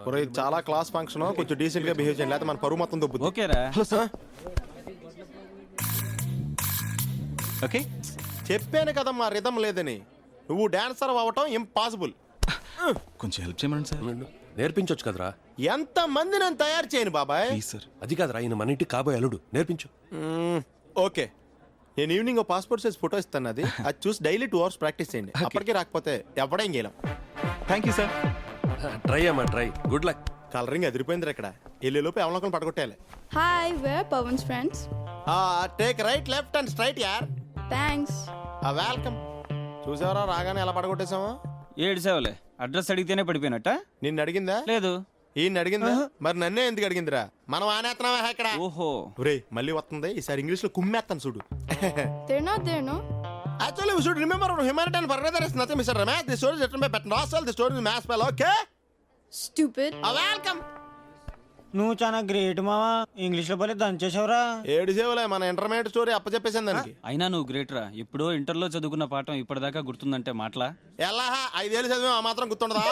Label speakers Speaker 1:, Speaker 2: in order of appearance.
Speaker 1: ఒరేయ్, చాలా class function, కొంచెం డీసెంట్ గా బిహేవ్ చేయండి, లేకపోతే మన పరువు మొత్తం దొబ్బుతుంది.
Speaker 2: ఓకేరా ఓకే
Speaker 1: చెప్పాను కదమ్మా రిధం లేదని. నువ్వు డాన్సర్ అవ్వటం ఇంపాసిబుల్.
Speaker 2: కొంచెం హెల్ప్ చేయమని సార్.
Speaker 3: నేర్పించొచ్చు కదరా.
Speaker 1: ఎంత మంది నేను తయారు చేయను బాబాయ్.
Speaker 2: Please sir.
Speaker 3: అది కాదురా, ఈయన మన ఇంటికి కాబోయే అల్లుడు. నేర్పించు.
Speaker 1: ఓకే, నేను ఈవినింగ్ పాస్పోర్ట్ సైజ్ ఫోటో ఇస్తాను, అది చూసి డైలీ 2 hours ప్రాక్టీస్ చేయండి. అప్పటికి రాకపోతే ఎవడేం చేయలేం.
Speaker 2: Thank you sir.
Speaker 3: ట్రై అమ్మా ట్రై. Good luck.
Speaker 1: కలరింగ్ అదిరిపోయింది ఇక్కడ. వెళ్ళేలోపు ఎవరికైనా పడగొట్టాలి.
Speaker 4: Hi, we're Pawan's friends.
Speaker 1: Take right left and straight యార్.
Speaker 4: Thanks.
Speaker 1: వెల్కమ్. చూసావరా రాగానే ఎలా పడగొట్టేసామో.
Speaker 2: ఏడు సేవలే, అడ్రస్ అడిగితేనే పడిపోయినట్ట.
Speaker 1: నిన్ను అడిగిందా?
Speaker 2: లేదు.
Speaker 1: ఈయన అడిగిందా? మరి నన్నే ఎందుకు అడిగిందిరా? మనం ఆనేస్తున్నావా ఇక్కడ?
Speaker 2: ఓహో,
Speaker 1: ఒరేయ్, మళ్ళీ వస్తుంది ఈసారి ఇంగ్లీష్ లో కుమ్మేస్తాను చూడు.
Speaker 4: They're not there, no?
Speaker 1: Actually, we should remember humanity and further is nothing, Mr. Ramesh. The story is written by Patton Oswalt. The story is mass spell, okay?
Speaker 4: Stupid.
Speaker 1: Welcome.
Speaker 5: నువ్వు చాలా great మావా, English లో పోలే దంచేసావురా.
Speaker 1: ఏడు సేవలే, మన intermediate story అప్పచెప్పేసాను దానికి.
Speaker 2: అయినా నువ్వు గ్రేట్ రా. ఎప్పుడో ఇంటర్లో చదువుకున్న పాఠం ఇప్పటిదాకా గుర్తుందంటే మాటలా?
Speaker 1: ఎలా 5 ఏళ్ళు చదివా ఆ మాత్రం గుర్తుండదా?